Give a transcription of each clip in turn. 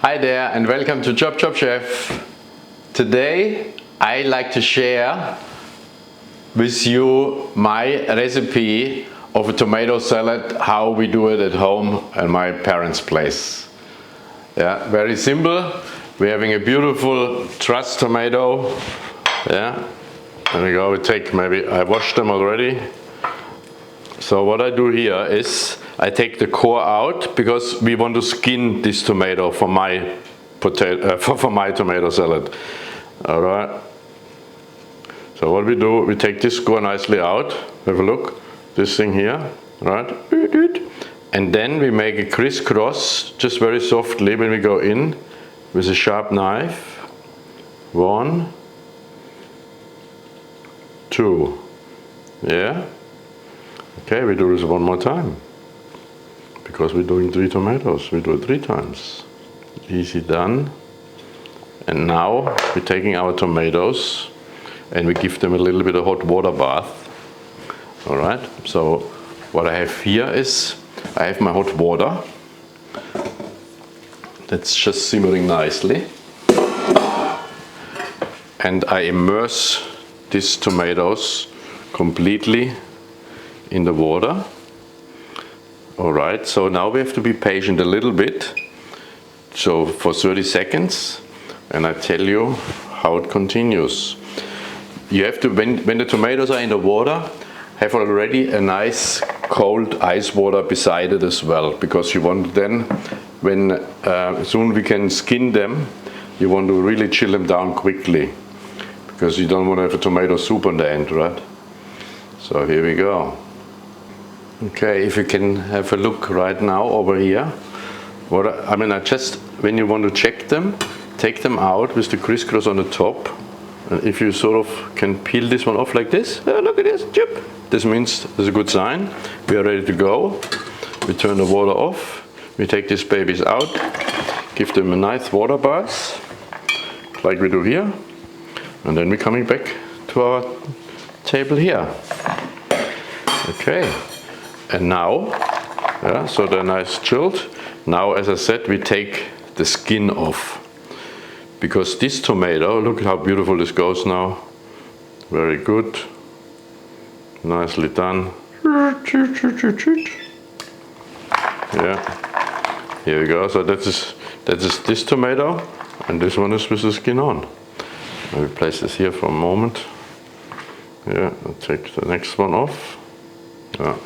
Hi there and welcome to ChopChopChef. Today I like to share with you my recipe of a tomato salad, how we do it at home at my parents' place. Yeah, very simple. We're having a beautiful truss tomato. Yeah, there we go. We take I washed them already. So what I do here is I take the core out because we want to skin this tomato for my tomato salad. All right. So what we do, we take this core nicely out. Have a look. This thing here, right? And then we make a crisscross, just very softly when we go in with a sharp knife. 1, 2. Yeah. Okay, we do this one more time. Because we're doing 3 tomatoes, we do it 3 times. Easy done. And now we're taking our tomatoes and we give them a little bit of hot water bath. Alright, so what I have here is, I have my hot water. That's just simmering nicely. And I immerse these tomatoes completely in the water. Alright, so now we have to be patient a little bit. So for 30 seconds, and I tell you how it continues. You have to, when the tomatoes are in the water, have already a nice cold ice water beside it as well, because you want then, when soon we can skin them, you want to really chill them down quickly, because you don't want to have a tomato soup on the end, right? So here we go. Okay, if you can have a look right now over here. When you want to check them, take them out with the crisscross on the top. And if you sort of can peel this one off like this, look at this, chip. This means there's a good sign. We are ready to go. We turn the water off. We take these babies out, give them a nice water bath, like we do here. And then we're coming back to our table here. Okay. And now, so they're nice chilled. Now, as I said, we take the skin off. Because this tomato, look at how beautiful this goes now. Very good. Nicely done. Yeah. Here we go. So that is this tomato, and this one is with the skin on. Let me place this here for a moment. Yeah, I'll take the next one off. Yeah.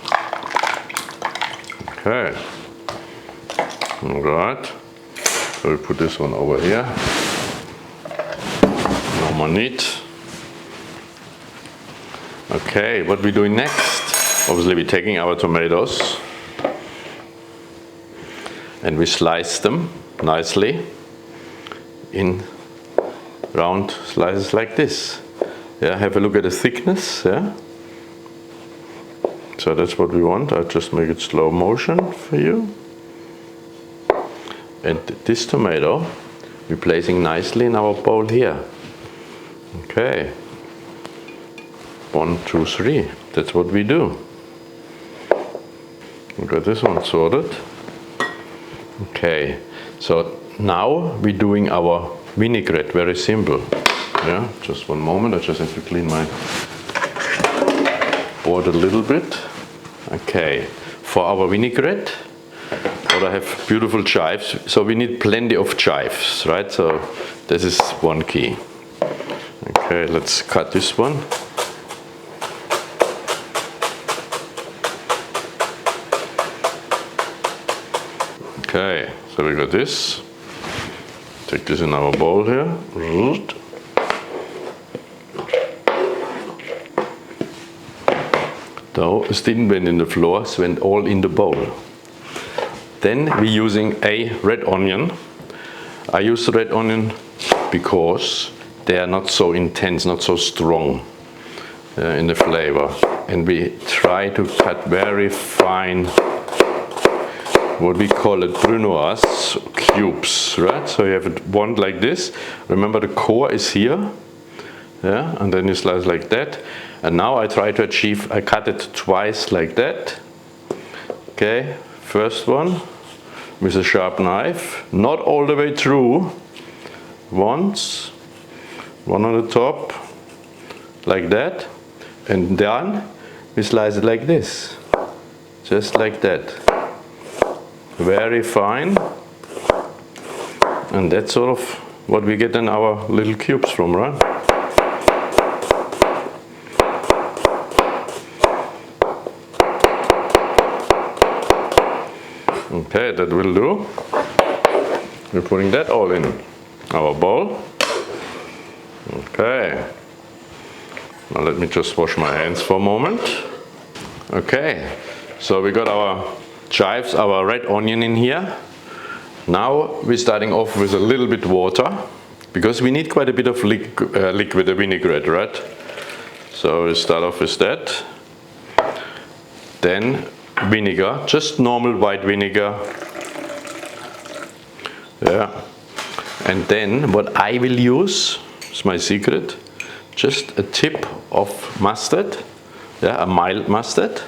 Okay, all right, so we put this one over here, no more need. Okay, what we're doing next, obviously we're taking our tomatoes and we slice them nicely in round slices like this. Yeah, have a look at the thickness, yeah. So that's what we want. I'll just make it slow motion for you. And this tomato we're placing nicely in our bowl here. Okay. 1, 2, 3. That's what we do. We got this one sorted. Okay. So now we're doing our vinaigrette. Very simple. Yeah. Just one moment. I just have to clean my board a little bit. Okay, for our vinaigrette, I have beautiful chives, so we need plenty of chives, right? So this is one key. Okay, let's cut this one. Okay, so we got this. Take this in our bowl here. No, it didn't went in the floor, it went all in the bowl. Then we're using a red onion. I use the red onion because they are not so intense, not so strong in the flavor. And we try to cut very fine, what we call it, brunoise cubes, right? So you have one like this. Remember the core is here. Yeah, and then you slice like that. And now I try to achieve, I cut it twice like that. Okay, first one, with a sharp knife, not all the way through. Once, one on the top, like that, and then we slice it like this, just like that. Very fine, and that's sort of what we get in our little cubes from, right? Okay, that will do. We're putting that all in our bowl. Okay. Now let me just wash my hands for a moment. Okay, so we got our chives, our red onion in here. Now we're starting off with a little bit water, because we need quite a bit of liquid, a vinaigrette, right? So we start off with that. Then vinegar, just normal white vinegar. Yeah. And then what I will use, it's my secret, just a tip of mustard, yeah, a mild mustard.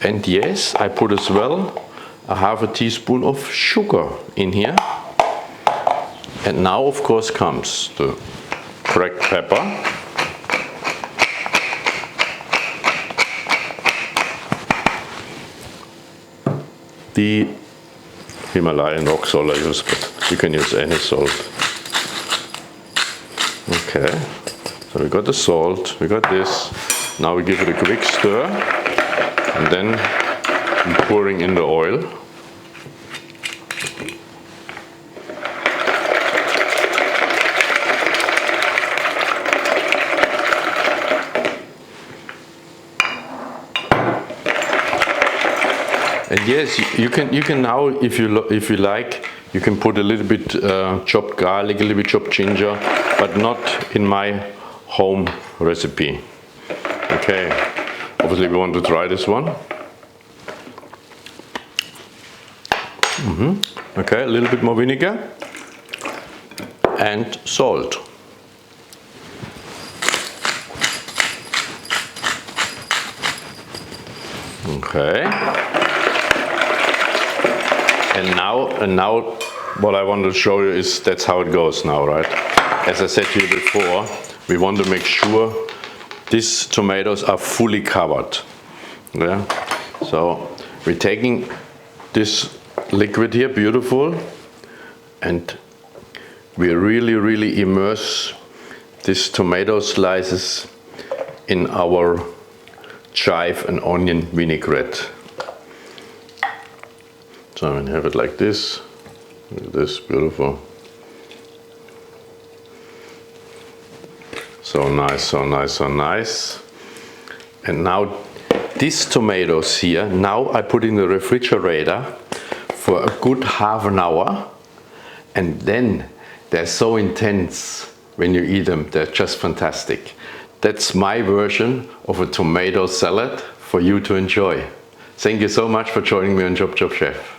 And yes, I put as well a half a teaspoon of sugar in here. And now of course comes the cracked pepper. The Himalayan rock salt I use, but you can use any salt. Okay, so we got the salt, we got this. Now we give it a quick stir, and then I'm pouring in the oil. And yes, you can now, if you like, you can put a little bit chopped garlic, a little bit chopped ginger, but not in my home recipe. Okay, obviously we want to try this one. Okay, a little bit more vinegar and salt. Okay. And now what I want to show you is that's how it goes now, right? As I said to you before, we want to make sure these tomatoes are fully covered. Yeah? So we're taking this liquid here, beautiful, and we really immerse these tomato slices in our chive and onion vinaigrette. So I'm gonna have it like this. Look at this, beautiful. So nice, so nice, so nice. And now these tomatoes here, now I put in the refrigerator for a good half an hour, and then they're so intense when you eat them. They're just fantastic. That's my version of a tomato salad for you to enjoy. Thank you so much for joining me on ChopChopChef.